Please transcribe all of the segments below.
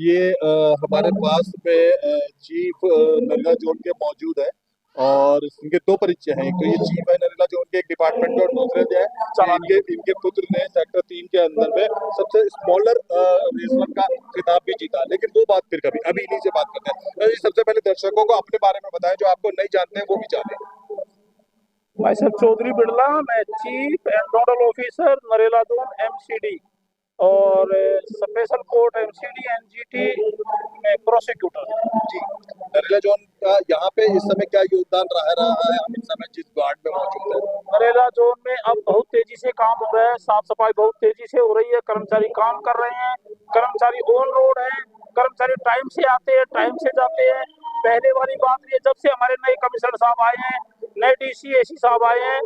ये हमारे पास में चीफ नरेला जोन के मौजूद है और इनके दो परिचय हैं। एक तो ये चीफ है नरेला जोन के एक डिपार्टमेंट के और दूसरे जो है इनके पुत्र ने सेक्टर 3 के अंदर में सबसे स्मॉलर रेसलर का खिताब भी जीता। लेकिन वो बात फिर कभी अभी इन्हीं से बात करते हैं। तो ये सबसे पहले दर्शकों को अपने बारे में बताएं, जो आपको नहीं जानते हैं वो भी जाने। भाई साहब चौधरी बिड़ला, मैं cheap and nodal officer Narela zone MCD और स्पेशल कोर्ट एमसीडी एनजीटी में प्रोसिक्यूटर। जी, नरेला जोन का यहाँ पे इस समय क्या योगदान रहा है? हम इस समय जिस वार्ड में मौजूद है, नरेला जोन में अब बहुत तेजी से काम हो रहा है, साफ सफाई बहुत तेजी से हो रही है, कर्मचारी काम कर रहे हैं, कर्मचारी ऑन रोड है, कर्मचारी टाइम से आते हैं, टाइम से जाते हैं। पहले वाली बात ये, जब से हमारे नए कमिश्नर साहब आए हैं, नए डीसी एसी साहब आए हैं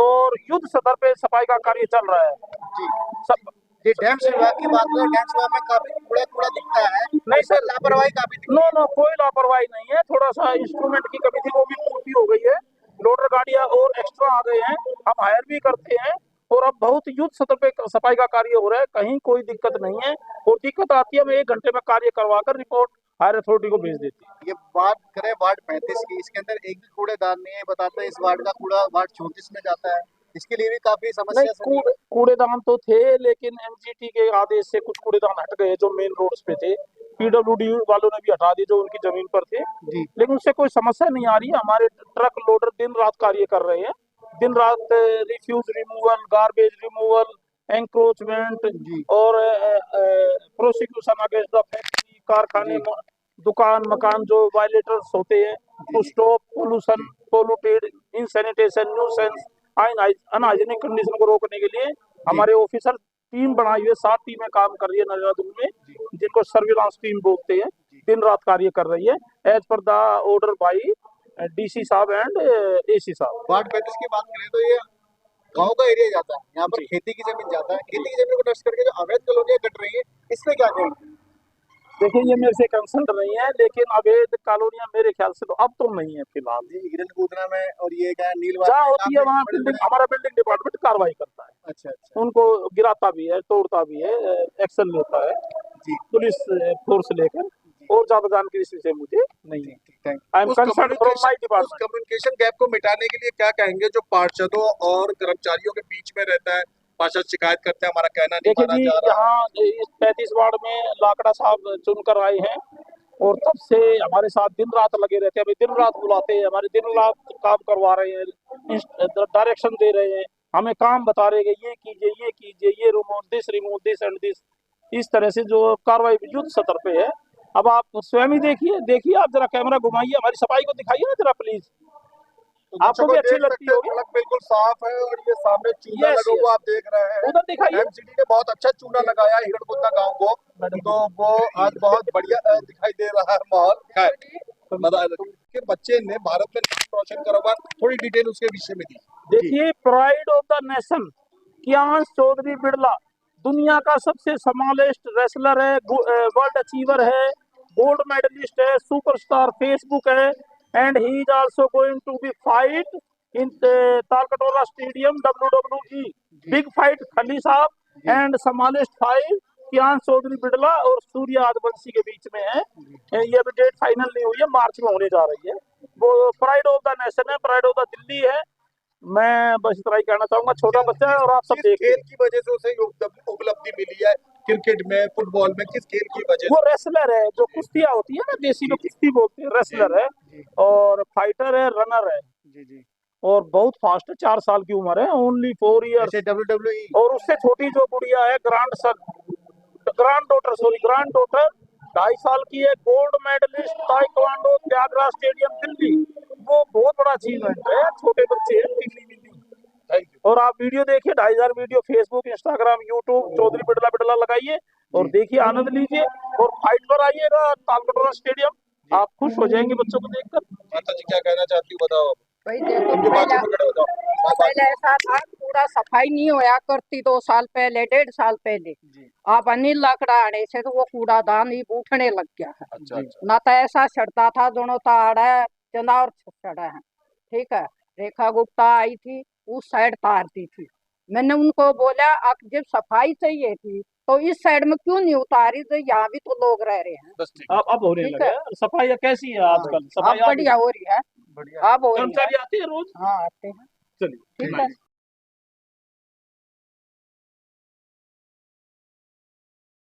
और युद्ध स्तर पे सफाई का कार्य चल रहा है। जी सब ये डैम्स विभाग की बात करें, डैम्स विभाग में काफी कूड़ा कूड़ा दिखता है। नहीं सर, लापरवाही काफी दिखती नो नो कोई लापरवाही नहीं है। थोड़ा सा इंस्ट्रूमेंट की कमी थी, वो भी पूर्ति हो गई है। लोडर गाड़ियां और एक्स्ट्रा आ गए हैं, हम हायर भी करते हैं और अब बहुत युद्ध स्तर पे सफाई का कार्य हो रहा है, कहीं कोई दिक्कत नहीं है। और दिक्कत आती है, हम 1 घंटे में कार्य करवा कर रिपोर्ट हायर अथॉरिटी को भेज देती है। ये बात करें वार्ड 35 की, इसके अंदर एक भी कूड़ेदान नहीं है। बताते हैं इस वार्ड का कूड़ा वार्ड 34 में जाता है, इसके लिए भी काफी समस्या। कूड़ेदान तो थे, लेकिन एमजीटी के आदेश से कुछ कूड़ेदान हट गए जो मेन रोड्स पे थे। पीडब्ल्यूडी वालों ने भी हटा दिए जो उनकी जमीन पर थे, लेकिन उससे कोई समस्या नहीं आ रही है। हमारे ट्रक लोडर दिन रात कार्य कर रहे हैं, दिन रात refuse removal, garbage removal, encroachment और प्रोसिक्यूशन अगेंस्ट द फैक्ट्री, कारखाने, दुकान, मकान जो वायलेटर्स होते हैं, to stop pollution, polluted, insanitation, nuisance, unhygienic condition को रोकने के लिए हमारे ऑफिसर टीम बनाई हुई है। 7 टीमें काम कर रही है नरेला जोन में, जिनको सर्विलांस टीम बोलते हैं। दिन रात कार्य कर रही है as per the order by DC साहब एंड एसी साहब। वार्ड 35 की बात करें तो ये गांव का एरिया जाता है, यहाँ पर खेती की जमीन जाता है। खेती की जमीन को नष्ट करके जो अवैध कॉलोनियां कट रही है, इसमें क्या कहेंगे? देखिए, ये मेरे से कंसर्न नहीं है, लेकिन अवैध कॉलोनियां मेरे ख्याल से तो अब तो नहीं है फिलहाल। हिरन कूदना में और ये क्या जहाँ होती है वहाँ हमारा बिल्डिंग डिपार्टमेंट कार्रवाई करता है। अच्छा, उनको गिराता भी है, तोड़ता भी है, एक्शन लेता है जी, पुलिस फोर्स लेकर। और ज्यादा जानकारी से मुझे नहीं है। I am concern from my department. Communication gap को मिटाने के लिए क्या कहेंगे जो पार्षदों और कर्मचारियों के बीच में रहता है? पार्षद शिकायत करते हैं, हमारा कहना नहीं देखिए माना जी, जा रहा। यहाँ इस 35 वार्ड में लाकड़ा साहब चुनकर आए हैं और तब से हमारे साथ दिन रात लगे रहते हैं। हमें दिन रात बुलाते हैं, हमारे दिन रात काम करवा रहे हैं, डायरेक्शन दे रहे हैं, हमें काम बता रहे हैं, ये कीजिए, ये कीजिए, ये रिमूव दिस एंड दिस। इस तरह से जो कार्रवाई युद्ध स्तर पे है। अब आप स्वयं ही देखिए आप जरा कैमरा घुमाइए, हमारी सफाई को दिखाइए ना जरा प्लीज। तो आपको भी अच्छी लगती होगी। सड़क बिल्कुल साफ है और ये सामने चूना लगा हुआ आप देख रहे हैं। उधर दिखाइए। एमसीडी ने बहुत अच्छा चूना लगाया है हिरणकुंदा गांव को, तो वो आज बहुत बढ़िया दिखाई दे रहा है माहौल। के बच्चे ने भारत में नाम रोशन करा हुआ, थोड़ी डिटेल उसके विषय में दी। देखिए, pride of the nation Kiyansh Chaudhary Birla दुनिया का सबसे स्मॉलेस्ट रेसलर है, वर्ल्ड अचीवर है, गोल्ड मेडलिस्ट है, सुपरस्टार फेसबुक है, and he is also going to be fight in Talkatora stadium WWE big fight Khali साहब and smallest fight Kiyansh Chaudhary Birla और सूर्य आदिवंशी के बीच में है। ये अभी डेट फाइनल नहीं हुई है, मार्च में होने जा रही है। वो प्राइड ऑफ द नेशन है, प्राइड ऑफ द दिल्ली है। मैं बस इतना ही कहना चाहूंगा, छोटा बच्चा है और आप सब देखिए। खेल की वजह से उसे उपलब्धि मिली है, क्रिकेट में, फुटबॉल में, किस खेल की वजह से? वो रेसलर है, जो कुश्तियां होती है ना, देसी में कुश्ती बोलते हैं, रेसलर है और फाइटर है, रनर है जी और बहुत फास्ट है। 4 साल की उम्र है, ओनली 4 ईयर्स। WWE और उससे छोटी जो गुड़िया है, ग्रांड डॉटर 2.5 साल की है, gold medalist taekwondo, Tyagraj stadium Delhi. वो बहुत बड़ा अचीवमेंट है, छोटे बच्चे हैं। और आप वीडियो देखिए, 2,500 video Facebook, Instagram, YouTube Chaudhary Birla लगाइए और देखिए, आनंद लीजिए और फाइट पर आइएगा तालकटोरा स्टेडियम। आप खुश हो जाएंगे बच्चों को देखकर। माता जी क्या कहना चाहती हूँ, बताओ। भाई देखो, पहले ऐसा था, पूरा सफाई नहीं होया करती 2 साल पहले, 1.5 साल पहले। आप अनिल लाकड़ा आने से तो वो कूड़ादान ही उठने लग गया है। अच्छा। ना तो ऐसा चढ़ता था, दोनों ताड़ चंदा और चढ़ा है, ठीक है। रेखा गुप्ता आई थी, उस साइड तारती थी। मैंने उनको बोला, अब जब सफाई चाहिए थी तो इस साइड में क्यों नहीं उतारी, तो यहाँ भी तो लोग रह रहे हैं। बस ठीक अब होने ठीक लगे है। हैं। सफाई कैसी है आजकल? अब सफाई बढ़िया हो रही है, बढ़िया अब हो रही है। कर्मचारी आते हैं रोज? हाँ आते हैं। चलिए ठीक है।